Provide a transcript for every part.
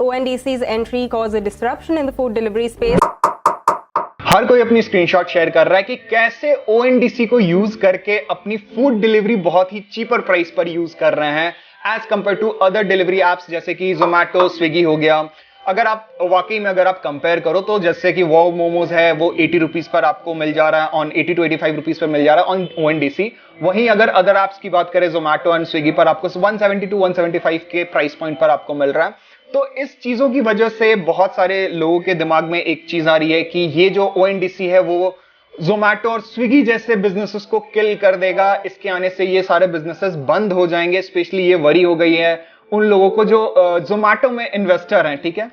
ONDC's entry caused a disruption in the food delivery space. हर कोई अपनी screenshot share कर रहा है कि कैसे ONDC को यूज करके अपनी फूड डिलीवरी बहुत ही चीपर प्राइस पर यूज कर रहे हैं as compare to other delivery apps जैसे कि जोमैटो, स्विगी हो गया। अगर आप वाकई में अगर आप कंपेयर करो तो जैसे कि वो मोमोज है वो 80 रुपीज पर आपको मिल जा रहा है, ऑन 80 to 85 रुपीज पर मिल जा रहा है ऑन ONDC। वहीं अगर अदर एप्स की बात करें जोमैटो एंड स्विगी पर आपको 170 to 175 के प्राइस पॉइंट पर आपको मिल रहा है। तो इस चीजों की वजह से बहुत सारे लोगों के दिमाग में एक चीज आ रही है कि ये जो ONDC है वो जोमैटो और स्विगी जैसे बिजनेसेस को किल कर देगा, इसके आने से ये सारे बिजनेसेस बंद हो जाएंगे। स्पेशली ये वरी हो गई है उन लोगों को जो जोमैटो में इन्वेस्टर हैं, ठीक है।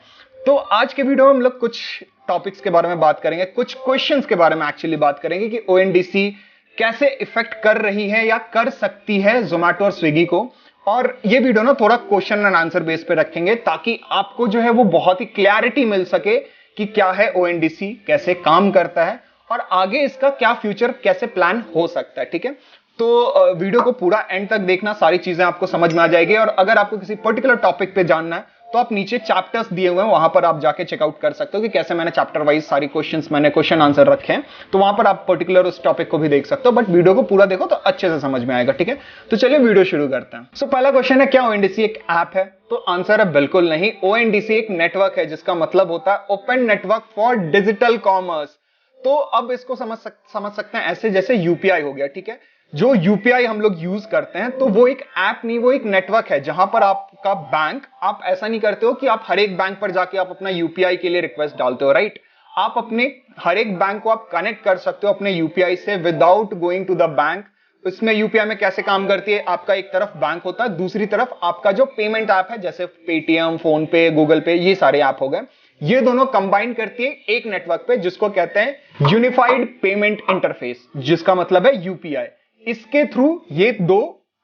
तो आज के वीडियो में हम लोग कुछ टॉपिक्स के बारे में बात करेंगे, कुछ क्वेश्चंस के बारे में एक्चुअली बात करेंगे कि ONDC कैसे इफेक्ट कर रही है या कर सकती है जोमैटो और स्विगी को। और ये वीडियो ना थोड़ा क्वेश्चन एंड आंसर बेस पे रखेंगे ताकि आपको जो है वो बहुत ही क्लैरिटी मिल सके कि क्या है ONDC, कैसे काम करता है और आगे इसका क्या फ्यूचर कैसे प्लान हो सकता है, ठीक है। तो वीडियो को पूरा एंड तक देखना, सारी चीजें आपको समझ में आ जाएगी। और अगर आपको किसी पर्टिकुलर टॉपिक पे जानना है तो आप नीचे चैप्टर्स दिए हुए हैं, वहां पर आप जाके चेकआउट कर सकते हो कि कैसे मैंने चैप्टर वाइज सारी क्वेश्चन आंसर रखे हैं। तो वहां पर आप पर्टिकुलर उस टॉपिक को भी देख सकते हो, बट वीडियो को पूरा देखो तो अच्छे से समझ में आएगा, ठीक है। तो चलिए वीडियो शुरू करते हैं। सो पहला क्वेश्चन है, क्या ONDC एक ऐप है? तो आंसर है बिल्कुल नहीं। ONDC एक नेटवर्क है जिसका मतलब होता है open network for digital commerce. तो अब इसको समझ सकते हैं ऐसे जैसे UPI हो गया, ठीक है। जो UPI हम लोग यूज करते हैं तो वो एक ऐप नहीं, वो एक नेटवर्क है जहां पर आपका बैंक, आप ऐसा नहीं करते हो कि आप हर एक बैंक पर जाके आप अपना UPI के लिए रिक्वेस्ट डालते हो, राइट। आप अपने हर एक बैंक को आप कनेक्ट कर सकते हो अपने UPI से without going to the bank. इसमें UPI में कैसे काम करती है, आपका एक तरफ बैंक होता है, दूसरी तरफ आपका जो पेमेंट ऐप है जैसे पेटीएम, फोन पे, गूगल पे, ये सारे ऐप हो गए। ये दोनों कंबाइन करती है एक नेटवर्क पे जिसको कहते हैं यूनिफाइड पेमेंट इंटरफेस, जिसका मतलब है UPI। इसके थ्रू ये दो,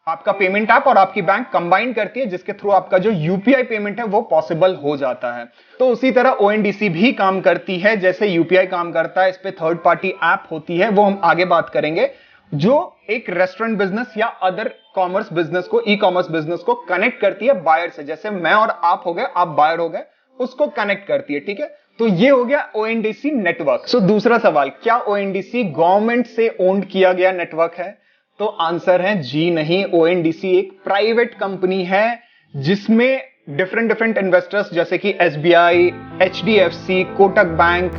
आपका पेमेंट ऐप और आपकी बैंक कंबाइन करती है, जिसके थ्रू आपका जो UPI पेमेंट है वो पॉसिबल हो जाता है। तो उसी तरह ONDC भी काम करती है जैसे UPI काम करता है। इस पे थर्ड पार्टी ऐप होती है, वो हम आगे बात करेंगे, जो एक रेस्टोरेंट बिजनेस या अदर कॉमर्स बिजनेस को, ई कॉमर्स बिजनेस को कनेक्ट करती है बायर से। जैसे मैं और आप हो गए, आप बायर हो गए, उसको कनेक्ट करती है, ठीक है। तो ये हो गया ONDC नेटवर्क। सो दूसरा सवाल, क्या ONDC गवर्नमेंट से ओन्ड किया गया नेटवर्क है? तो आंसर है जी नहीं। ONDC एक प्राइवेट कंपनी है जिसमें डिफरेंट इन्वेस्टर्स जैसे कि SBI, HDFC, Kotak bank,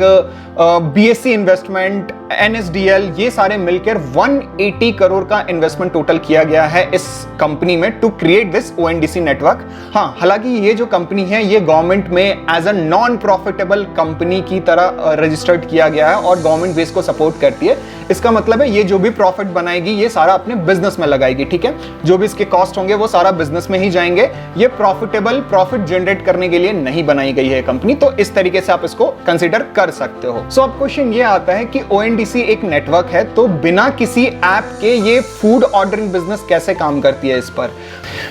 BSE investment, NSDL, ये सारे मिलकर 180 करोड़ का इन्वेस्टमेंट टोटल किया गया है इस कंपनी में to create this ONDC network. हाँ, हालांकि ये जो कंपनी है ये गवर्नमेंट में as a non profitable company की तरह रजिस्टर्ड किया गया है और गवर्नमेंट बेस को सपोर्ट करती है। इसका मतलब है ये जो भी प्रॉफिट बनाएगी ये सारा अपने बिजनेस में लगाएगी, ठीक है। जो भी इसके कॉस्ट होंगे वो सारा बिजनेस में ही जाएंगे। ये प्रॉफिट जनरेट करने के लिए नहीं बनाई गई है कंपनी। तो इस तरीके से आप इसको कंसीडर कर सकते हो। सो अब क्वेश्चन ये आता है कि ONDC एक नेटवर्क है तो बिना किसी ऐप के ये फूड ऑर्डरिंग बिजनेस कैसे काम करती है इस पर।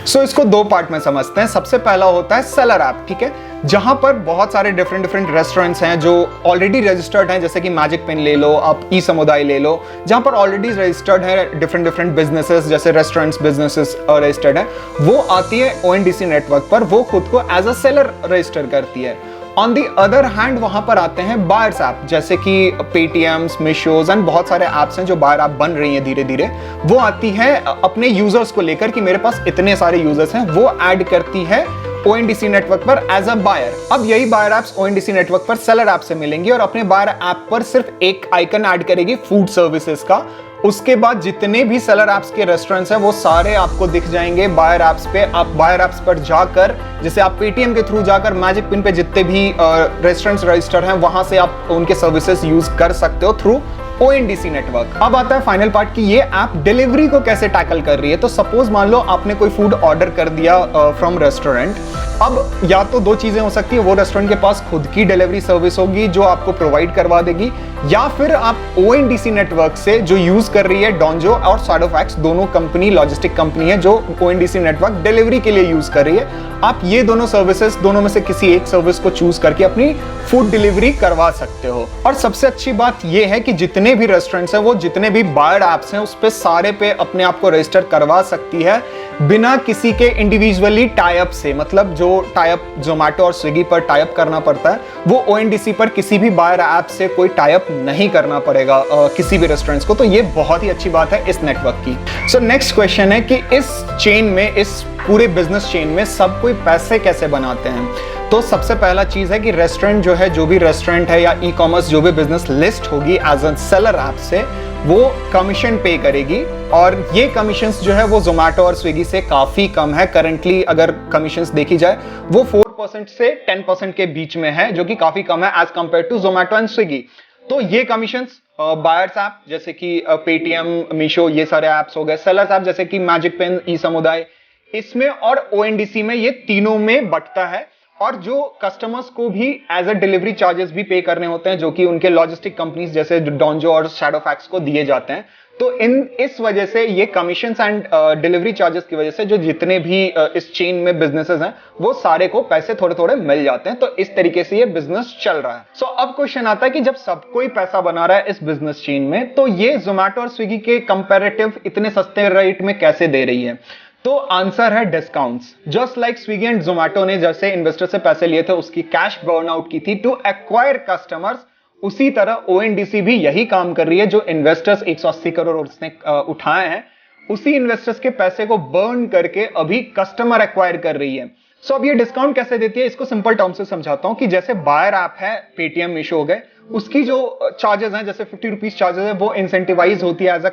सो इसको दो पार्ट में समझते हैं। सबसे पहला होता है सेलर ऐप, ठीक है, जहां पर बहुत सारे डिफरेंट रेस्टोरेंट्स हैं जो ऑलरेडी रजिस्टर्ड हैं, जैसे कि मैजिक पेन ले लो, आप ई समुदाय ले लो, जहां पर ऑलरेडी रजिस्टर्ड है डिफरेंट बिजनेसेस, जैसे रेस्टोरेंट्स बिजनेसेस रजिस्टर्ड है। वो आती है ONDC नेटवर्क पर, वो खुद को एज अ सेलर रजिस्टर करती है। ऑन दी अदर हैंड वहां पर आते हैं बायर्स ऐप, जैसे कि पेटीएम्स, मीशोज एंड बहुत सारे ऐप्स हैं जो बायर ऐप बन रही हैं धीरे धीरे। वो आती है अपने यूजर्स को लेकर कि मेरे पास इतने सारे यूजर्स हैं, वो ऐड करती है ONDC नेटवर्क पर एज अ बायर। अब यही बायर ऐप्स ONDC नेटवर्क पर सेलर ऐप से मिलेंगी और अपने बायर ऐप पर सिर्फ एक आइकन ऐड करेगी फूड सर्विसेज का। उसके बाद जितने भी सेलर ऐप्स के रेस्टोरेंट्स हैं वो सारे आपको दिख जाएंगे बायर ऐप्स पे। आप बायर ऐप्स पर जाकर, जैसे आप पेटीएम के थ्रू जाकर मैजिक पिन पे जितने भी रेस्टोरेंट्स रजिस्टर हैं वहां से आप उनके सर्विसेज यूज कर सकते हो थ्रू ONDC नेटवर्क। अब आता है फाइनल पार्ट कि ये ऐप डिलीवरी को कैसे टैकल कर रही है। तो सपोज मान लो आपने कोई फूड ऑर्डर कर दिया फ्रॉम रेस्टोरेंट। अब या तो दो चीजें हो सकती है, वो रेस्टोरेंट के पास खुद की डिलीवरी सर्विस होगी जो आपको प्रोवाइड करवा देगी, या फिर आप ONDC नेटवर्क से जो यूज कर रही है डोंजो और साइडोफैक्स, दोनों कंपनी लॉजिस्टिक कंपनी है जो ONDC नेटवर्क डिलीवरी के लिए यूज कर रही है। आप ये दोनों सर्विसेज, दोनों में से किसी एक सर्विस को चूज करके अपनी फूड डिलीवरी करवा सकते हो। और सबसे अच्छी बात यह है कि जितने भी रेस्टोरेंट्स हैं, वो जितने भी बायर्ड ऐप्स हैं, उस पे सारे पे अपने आप को रजिस्टर करवा सकती है बिना किसी के इंडिविजुअली टाई अप से। मतलब जो जो टाइप जोमेटो और स्विगी पर टाइप करना पड़ता है वो ओएनडीसी पर किसी भी बायर ऐप से कोई टाइप नहीं करना पड़ेगा किसी भी रेस्टोरेंट्स को। तो ये बहुत ही अच्छी बात है इस नेटवर्क की। सो नेक्स्ट क्वेश्चन है कि इस चेन में, इस पूरे बिजनेस चेन में सब कोई पैसे कैसे बनाते हैं। तो सबसे पहला चीज है कि रेस्टोरेंट जो है, जो भी रेस्टोरेंट है या ई कॉमर्स जो भी बिजनेस लिस्ट होगी एज अ सेलर ऐप से, वो कमीशन पे करेगी और ये कमीशंस जो है वो जोमेटो और स्विगी से काफी कम है। करंटली अगर कमीशंस देखी जाए वो 4% से 10% के बीच में है, जो कि काफी कम है as compare to Zomato and Swiggy. तो ये कमीशंस बायर्स ऐप जैसे कि पेटीएम, मीशो, ये सारे ऐप्स हो गए, सेलर्स ऐप जैसे कि मैजिक पेन, ई समुदाय, इसमें और ओएनडीसी में ये तीनों में बंटता है। और जो कस्टमर्स को भी एज अ डिलीवरी चार्जेस भी पे करने होते हैं, जो कि उनके लॉजिस्टिक कंपनीज जैसे डोंजो और शैडोफैक्स को दिए जाते हैं। तो इस वजह से ये कमीशंस एंड डिलीवरी चार्जेस की वजह से जो जितने भी इस चेन में बिजनेसेस हैं वो सारे को पैसे थोड़े थोड़े मिल जाते हैं। तो इस तरीके से ये बिजनेस चल रहा है। सो अब क्वेश्चन आता है कि जब सब कोई पैसा बना रहा है इस बिजनेस चेन में, तो ये जोमेटो और स्विगी के कंपैरेटिव इतने सस्ते रेट में कैसे दे रही है। तो आंसर है discounts. Just like Swiggy and Zomato ने जैसे इन्वेस्टर से पैसे लिए थे, उसकी कैश बर्न आउट की थी टू एक्वायर कस्टमर्स, उसी तरह ओएनडीसी भी यही काम कर रही है। जो इन्वेस्टर्स 180 करोड़ उसने उठाए हैं, उसी इन्वेस्टर्स के पैसे को बर्न करके अभी कस्टमर एक्वायर कर रही है। सो अब ये डिस्काउंट कैसे देती है, इसको सिंपल टर्म से समझाता हूं कि जैसे बायर ऐप है, पेटीएम, मीशो हो गए, उसकी जो चार्जेस हैं जैसे 50 रुपीज चार्जेस है, वो इंसेंटिवाइज होती है एज अ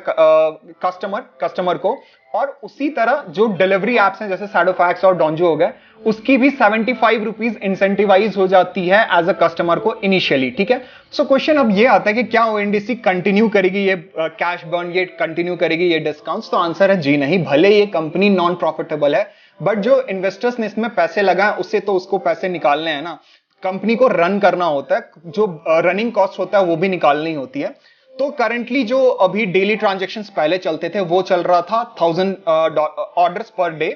कस्टमर को। और उसी तरह जो डिलीवरी एप्स हैं जैसे शैडोफैक्स और डोंजो हो गए, उसकी भी 75 रुपीज इंसेंटिवाइज हो जाती है एज अ कस्टमर को इनिशियली। ठीक है। सो क्वेश्चन अब ये आता है कि क्या ओएनडीसी कंटिन्यू करेगी ये कैश बर्न, ये कंटिन्यू करेगी ये डिस्काउंट्स। तो आंसर है जी नहीं। भले ये कंपनी नॉन प्रॉफिटेबल है, बट जो इन्वेस्टर्स ने इसमें पैसे लगाए उससे तो उसको पैसे निकालने हैं ना। कंपनी को रन करना होता है, जो रनिंग कॉस्ट होता है वो भी निकालनी होती है। तो करंटली जो अभी डेली ट्रांजैक्शंस पहले चलते थे वो चल रहा था 1000 ऑर्डर्स पर डे।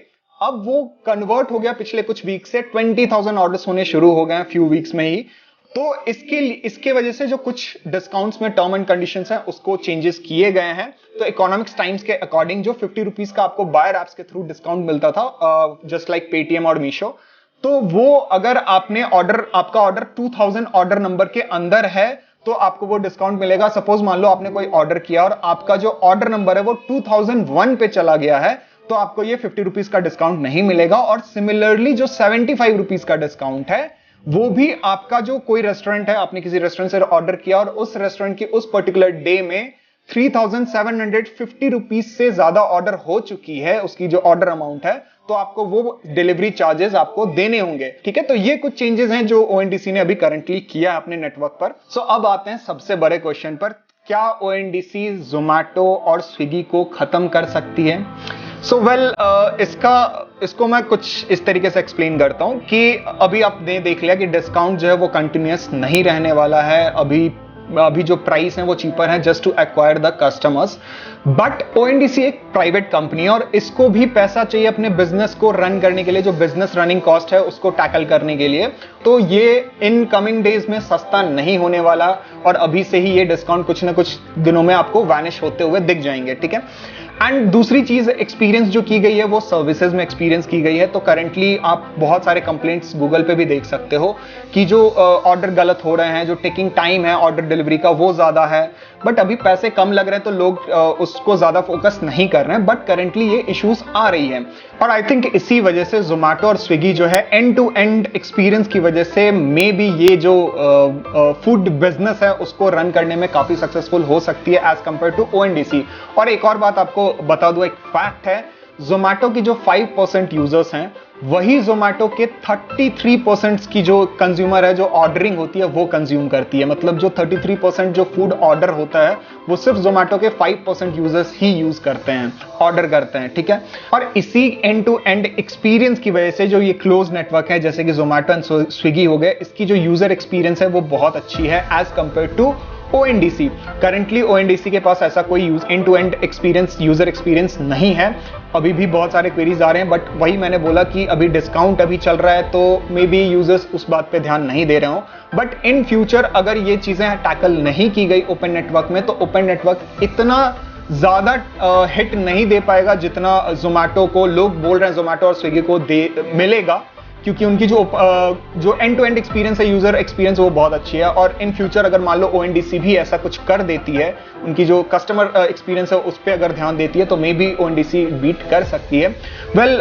अब वो कन्वर्ट हो गया पिछले कुछ वीक से 20,000 ऑर्डर्स होने शुरू हो गए फ्यू वीक्स में ही। तो इसके वजह से जो कुछ डिस्काउंट्स में टर्म एंड कंडीशंस हैं उसको चेंजेस किए गए हैं। तो इकोनॉमिक्स टाइम्स के अकॉर्डिंग जो 50 रुपीज का आपको बायर एप्स के थ्रू डिस्काउंट मिलता था जस्ट लाइक पेटीएम और मीशो, तो वो अगर आपका ऑर्डर 2000 ऑर्डर नंबर के अंदर है तो आपको वो डिस्काउंट मिलेगा। सपोज मान लो आपने कोई ऑर्डर किया और आपका जो ऑर्डर नंबर है वो 2001 पे चला गया है, तो आपको ये 50 रुपीज का डिस्काउंट नहीं मिलेगा। और सिमिलरली जो 75 रुपीज का डिस्काउंट है वो भी आपका जो कोई रेस्टोरेंट है, आपने किसी रेस्टोरेंट से ऑर्डर किया और उस रेस्टोरेंट की उस पर्टिकुलर डे में 3750 रुपीज से ज्यादा ऑर्डर हो चुकी है, उसकी जो ऑर्डर अमाउंट है, तो आपको वो डिलीवरी चार्जेस आपको देने होंगे। ठीक है। तो ये कुछ चेंजेस हैं जो ओएनडीसी ने अभी करंटली किया है अपने नेटवर्क पर। सो अब आते हैं सबसे बड़े क्वेश्चन पर, क्या ओएनडीसी जोमेटो और स्विगी को खत्म कर सकती है। सो इसको मैं कुछ इस तरीके से एक्सप्लेन करता हूं कि अभी आपने देख लिया कि डिस्काउंट जो है वो कंटिन्यूअस नहीं रहने वाला है। अभी जो प्राइस है वो चीपर है just to acquire the customers. But ONDC एक प्राइवेट कंपनी है और इसको भी पैसा चाहिए अपने बिजनेस को रन करने के लिए, जो बिजनेस रनिंग कॉस्ट है उसको टैकल करने के लिए। तो ये इन कमिंग डेज में सस्ता नहीं होने वाला और अभी से ही ये डिस्काउंट कुछ ना कुछ दिनों में आपको वैनिश होते हुए दिख जाएंगे। ठीक है। एंड दूसरी चीज एक्सपीरियंस जो की गई है वो सर्विसेज में एक्सपीरियंस की गई है। तो करंटली आप बहुत सारे कंप्लेंट्स गूगल पे भी देख सकते हो कि जो ऑर्डर गलत हो रहे हैं, जो टेकिंग टाइम है ऑर्डर डिलीवरी का वो ज्यादा है। बट अभी पैसे कम लग रहे हैं तो लोग उसको ज्यादा फोकस नहीं कर रहे हैं, बट करंटली ये इश्यूज आ रही है। और आई थिंक इसी वजह से जोमेटो और स्विगी जो है एंड टू एंड एक्सपीरियंस की वजह से मे बी ये जो फूड बिजनेस है उसको रन करने में काफी सक्सेसफुल हो सकती है एज कंपेयर टू ओएनडीसी। और एक और बात आपको बता दूं, एक फैक्ट है, जोमेटो की जो 5% यूजर्स हैं वही जोमेटो के 33% की जो कंज्यूमर है, जो ऑर्डरिंग होती है वो कंज्यूम करती है। मतलब जो 33% जो फूड ऑर्डर होता है वो सिर्फ जोमेटो के 5% यूजर्स ही यूज करते हैं, ऑर्डर करते हैं। ठीक है। और इसी एंड टू एंड एक्सपीरियंस की वजह से जो ये क्लोज नेटवर्क है जैसे कि जोमेटो एंड स्विगी हो गए, इसकी जो यूजर एक्सपीरियंस है वो बहुत अच्छी है as compare to ONDC. Currently ONDC के पास ऐसा कोई end to end experience, user experience नहीं है। अभी भी बहुत सारे क्वेरीज आ रहे हैं, बट वही मैंने बोला कि अभी डिस्काउंट अभी चल रहा है तो मे बी यूजर्स उस बात पे ध्यान नहीं दे रहे हो। बट इन फ्यूचर अगर ये चीजें टैकल नहीं की गई ओपन नेटवर्क में, तो ओपन नेटवर्क इतना ज्यादा हिट नहीं दे पाएगा जितना जोमेटो को लोग बोल रहे हैं जोमेटो और स्विगी को मिलेगा। क्योंकि उनकी जो एंड टू एंड एक्सपीरियंस है, यूजर एक्सपीरियंस, वो बहुत अच्छी है। और इन फ्यूचर अगर मान लो ONDC भी ऐसा कुछ कर देती है, उनकी जो कस्टमर एक्सपीरियंस है उस पर अगर ध्यान देती है, तो मे बी ONDC बीट कर सकती है। वेल,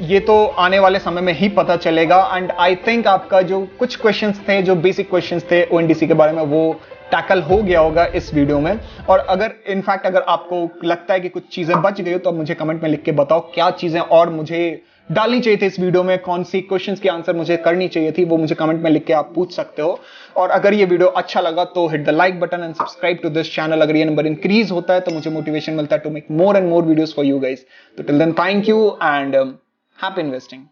ये तो आने वाले समय में ही पता चलेगा। एंड आई थिंक आपका जो कुछ क्वेश्चंस थे, जो बेसिक क्वेश्चंस थे ONDC के बारे में, वो टैकल हो गया होगा इस वीडियो में। और अगर इनफैक्ट अगर आपको लगता है कि कुछ चीजें बच गई हो, तो आप मुझे कमेंट में लिख के बताओ क्या चीजें और मुझे डालनी चाहिए थी इस वीडियो में, कौन सी क्वेश्चंस की आंसर मुझे करनी चाहिए थी, वो मुझे कमेंट में लिख के आप पूछ सकते हो। और अगर ये वीडियो अच्छा लगा तो hit the like button and subscribe to this channel. अगर ये नंबर इंक्रीज होता है तो मुझे मोटिवेशन मिलता है to make more and more videos for you guys. तो till then, thank you and happy investing.